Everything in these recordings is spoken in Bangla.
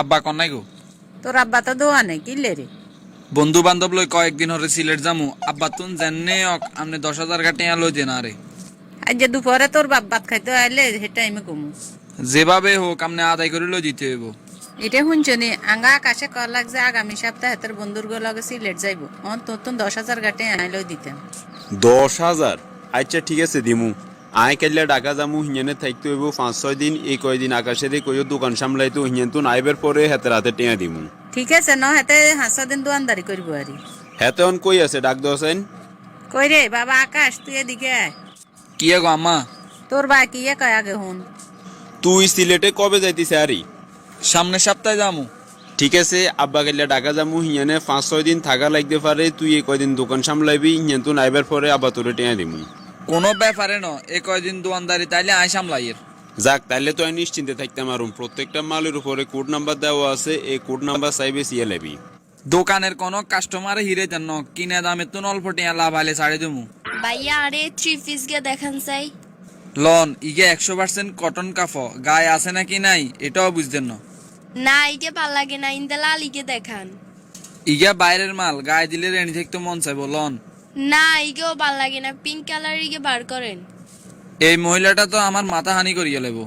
আব্বা কন্যাই গো। তোর আব্বা তো দোয়া নেই কিনলে রে। বন্ধু বান্ধব লই কয়েকদিন হরে সিলেট যামু। আব্বা তুন জাননে আমনে 10,000 টাকা লই দেন আরে। আজ যে দুপুরে তোর বাপ ভাত খাইতে আইলে সে টাইমে কমু। যেভাবে হোক আমনে আদায় করে লই দিতে হইব। এটা শুনছনি আঙ্গা আকাশে কল লাগছে আগামী সপ্তাহে তোর বন্ধুর লগে সিলেট যাইব। তোর তো 10,000 গাটে আইলে দিতাম। 10,000? আচ্ছা ঠিক আছে দিমু। আয় কাইলে ঢাকা যামু, হিয়ানে থাকতে হইব 5-6 দিন। এই কয়দিন আকাশের কইও দোকান সামলাইতো, হিয়ান তো আইবার পরে হাতে রাতে টেয়া দিমু। ঠিক আছে ন হেতে 5 দিন দোয়ানদারি করব আরি। হাতে অন কই আছে ডাক দোসেন? কই রে বাবা আকাশ তুই এদিকে আয়। কি গো আম্মা? তোর ভাই কি কয় আগে হুন। তুই সিলেটে কবে যাইতিস আরি? সামনের সপ্তাহে যামু। ঠিক আছে, আব্বা কাইলে ঢাকা যামু, হিয়ানে 5-6 দিন থাকা লাগতে পারে। তুই এই কয়দিন দোকান সামলাইবি, হিয়ান তো আইবার পরে আব্বা তোরে টেয়া দিমু। কোনো ব্যাপারে ন, এ কয়দিন দোয়ানদারি তাইলে আয় সামলাইয়ের। যাক, তাইলে তো আমি নিশ্চিন্তে থাকতাম। আরুম প্রত্যেকটা মালের উপরে কোড নাম্বার দেওয়া আছে, এই কোড নাম্বার চাইবে সিয়ে লাবি। দোকানের কোনো কাস্টমার হিরে দেন ন, কিনে দামে তো অল্প টিয়া লাভ আইলে ছাড়ে দেবো। ভাইয়া আরে 3 পিস গে দেখান চাই। লন ইগে 100% কটন কাফ গায়ে আছে নাকি নাই এটাও বুঝতেন না। না ইকে ভাল লাগে না, ইন্দা লাল ইকে দেখান। ইগা বাইরের মাল, গায়ে দিলে রেনি থাকতে মন চাইব। লন না ইকেও ভাল লাগে না, পিঙ্ক কালার ইকে বার করেন। এই মহিলাটা তো আমার মাথা হানি করিয়া লেব।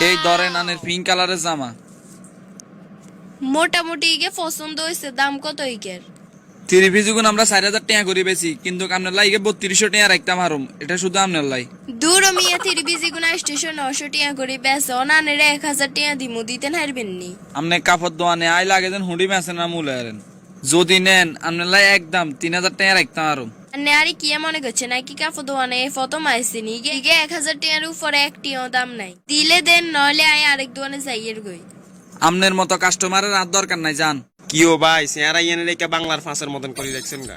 এই দরে নানের পিঙ্ক কালারের জামা। মোটামুটি ইকে পছন্দ হয়েছে, দাম কত ইকের? 3 পিস গুণ আমরা 4,000 টাকা করে বেশি, কিন্তু আপনার লাই 3200 টাকা রাখতাম হারুম। এটা শুধু আপনার লাই। দূর মিয়া 3 পিস গুনা স্টেশন 900 টাকা করে বেছে, অনানেরে 1000 টাকা দিমু, দিতেন হারবেন নি? আপনি কাপড় দোয়ানে আই লাগে দেন হুডি মেসেন না মূল হারেন। যদি নেন আপনার লাই একদম 3000 টাকা রাখতাম হারুম। নেয়ারি কি মনে করছে নাকি কাপড় দোয়ানে এই ফটো মাইছিনি? ইগে 1000 টাকার উপরে একটিও দাম নাই। দিলে দেন, নইলে আই আরেক দোকানে যাইয়ের গই। আপনার মতো কাস্টমারের আর দরকার নাই, জান। কি ও ভাই, চেহারা ইয়েনে রেখে বাংলার ফাঁসের মতন করে রাখছেন গা।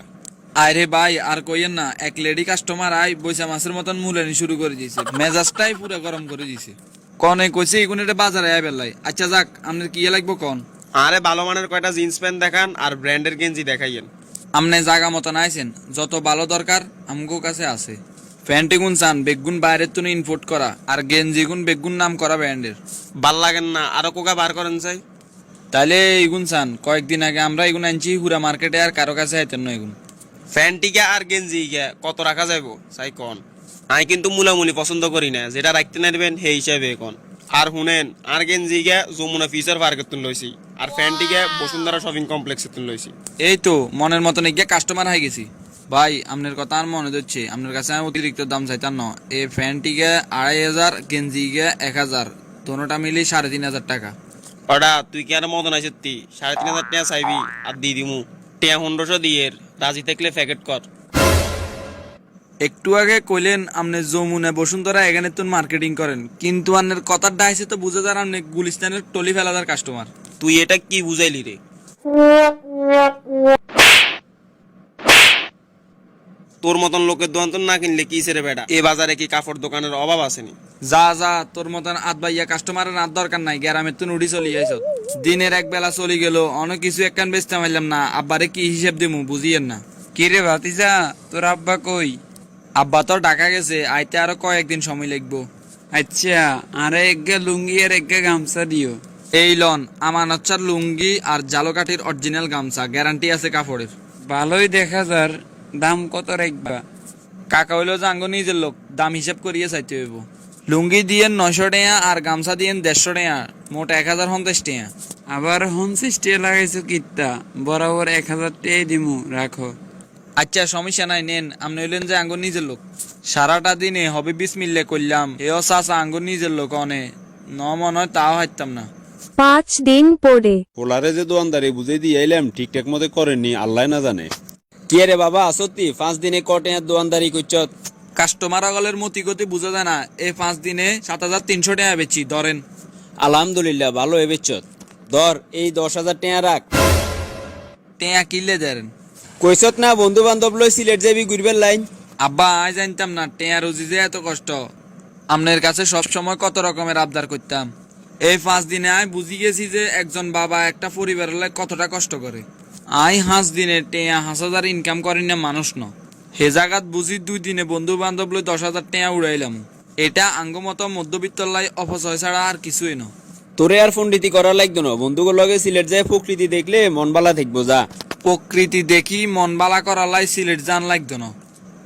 আরে ভাই আর কইেন না, এক লেডি কাস্টমার আই বৈশা মাছের মতন মুলানি শুরু করে দিয়েছে। মেজাজটাই পুরো গরম করে দিয়েছে। কনে কইছে এগুন এটা বাজারে আই বেলাই। আচ্ছা যাক, আপনার কি লাগবো কন? আরে ভালো মানের কয়টা জিন্স প্যান্ট দেখান আর ব্র্যান্ডের গেঞ্জি দেখাইয়েন। আমনে জাগা মতন আইছেন, যত ভালো দরকার আমগো কাছে আছে। প্যান্টি গুন চান বেগুন বাইরের তুন ইনপুট করা, আর গেঞ্জি গুন বেগুন নাম করা ব্র্যান্ডের। ভাল লাগেন না, আরো কোকা বার করেন চাই। তাইলে এগুন চান, কয়েকদিন আগে আমরা এগুন আনছি হুরা মার্কেটে, আর কারো কাছে আইতেন না এগুন। প্যান্টিকে আর গেঞ্জি কত রাখা যাইব চাই কন। আমি কিন্তু মুলামুলি পছন্দ করি না, যেটা রাখতে নারবেন সেই হিসাবে কন। আর শুনেন, আর গেঞ্জি যমুনা ফিচার পার্কের তুন লইছি, আর প্যান্টিকে বসুন্ধরা শপিং কমপ্লেক্সের তুন লইছি। এই তো মনের মতন এগিয়ে কাস্টমার হয়ে গেছি। ভাই আপনার কথা আর মনে হচ্ছে, আপনার কাছে আমি অতিরিক্ত দাম চাইতাম না। এই ফ্যানটিকে 2500, গেঞ্জিকে 1000, দোনোটা মিলি 3500 টাকা। ওটা তুই কি আর মদন আছে? 3500 টাকা চাইবি আর দিয়ে দিমু। টিয়া 1500 দিয়ে রাজি থাকলে প্যাকেট কর। একটু আগে কইলেন আপনি যমুনা বসুন্ধরা এখানে তো মার্কেটিং করেন, কিন্তু আপনার কথার ডাইছে তো বুঝে যান আপনি গুলিস্তানের টলি ফেলাদার কাস্টমার। তুই এটা কি বুঝাইলি রে? তোর মতন লোকের দোকান তো না কিনলে কি ছেড়ে বেটা? এ বাজারে কি কাপড় দোকানের অভাব আসেনি? যা যা, তোর মতন আত বাইয়া কাস্টমারের আর দরকার নাই। গ্রামের তো নুডি চলি আইস। দিনের এক বেলা চলি গেল, অনেক কিছু একখান বেচতে পারলাম না। আব্বারে কি হিসেব দিমু বুঝিয়েন না। কি রে ভাতিজা, তোর আব্বা কই? আব্বা তো ঢাকা গেছে, আইতে আরো কয়েকদিন সময় লাগবো। আচ্ছা, আরে একগা লুঙ্গি আর একগা গামছা দিও। এই লন আমার আচ্ছার লুঙ্গি আর জালোকাঠির অরিজিনাল গামছা, গ্যারান্টি আছে কাপড়ের। ভালোই দেখা যার, দাম কত রাখবা? কাকা হইলো জাঙ্গ নিজের লোক, দাম হিসাব করিয়ে চাইতে হইব। লুঙ্গি দিয়ে 900 টাকা আর গামছা দিয়ে 150 টাকা, মোট 1050 টাকা। আবার হোম সিস্টে লাগাইছো কিত্তা? বরাবর 1000 টাকাই দিমু, রাখো। আচ্ছা সমস্যা নাই, নেন। আপনি হইলেন যে আঙ্গুর নিজের লোক। সারাটা দিনে হবে বিসমিল্লাহ করলাম, এও চাচা আঙ্গুর নিজের লোক অনে ন মনে হয় তাও হাইতাম না। 5 দিন পরে পোলারে যে দোয়ানদারি বুঝে দিয়ে এলাম, ঠিকঠাক মতো করেননি, আল্লাহ না জানে। কি রে বাবা, সত্যি 5 দিনে কটে দোয়ানদারি করছত? কাস্টমার আগলের মতি গতি বুঝা যায় না। এই 5 দিনে 7300 টাকা বেচি, ধরেন। আলহামদুলিল্লাহ, ভালো হয়েছত। ধর এই 10,000 টাকা রাখ। টেয়া কিনলে দেন। কইছত না বন্ধু বান্ধব লই সিলেট যাবি ঘুরবার লাইন? আব্বা আই জানতাম না টেয়া রুজি যে এত কষ্ট। আপনার কাছে সব সময় কত রকমের আবদার করতাম। এই 5 দিনে আই বুঝি গেছি যে একজন বাবা একটা পরিবারের লাই কতটা কষ্ট করে। আই 5 দিনে টেয়া 5,000 ইনকাম করি না মানুষ ন। হে জাগাত বুঝি 2 দিনে বন্ধু বান্ধব লই 10,000 টাকা উড়াইলাম। এটা আঙ্গ মতো মধ্যবিত্তর লাই অপচয় ছাড়া আর কিছুই ন। তোরে আর পণ্ডিতি করা লাগতো না, বন্ধুগুলো লগে সিলেট যায় প্রকৃতি দেখলে মন বালা থাকবো যা। প্রকৃতি দেখি মন বালা করালাই সিলেট জান লাগতো না।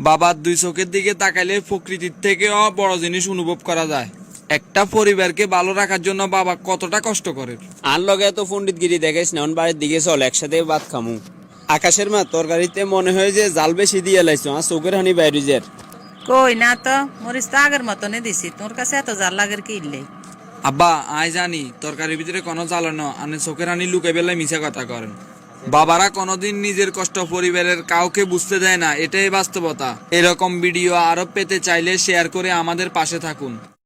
বাবার দুই চোখের দিকে তাকাইলে প্রকৃতির থেকেও বড় জিনিস অনুভব করা যায়। একটা পরিবারকে ভালো রাখার জন্য বাবা কতটা কষ্ট করে। আর লগে এত পণ্ডিতগিরি দেখাইস না, বাড়ির দিকে চল একসাথে ভাত খামু। আকাশের মা তরকারিতে মনে হয় যে জাল বেশি দিয়ে লাইছো, আর চোখের হানি বাইরে যার। কই না তো, মরিচ তো আগের মতনই দিছি, তোর কাছে এত জাল লাগের কি ইল্লে? আব্বা আয় জানি তরকারির ভিতরে কোনো জ্বালানো আনে চোখের হানি লুকে বেলায় মিশা কথা করেন। বাবারা কোনোদিন নিজের কষ্ট পরিবারের কাউকে বুঝতে দেয় না, এটাই বাস্তবতা। এরকম ভিডিও আরো পেতে চাইলে শেয়ার করে আমাদের পাশে থাকুন।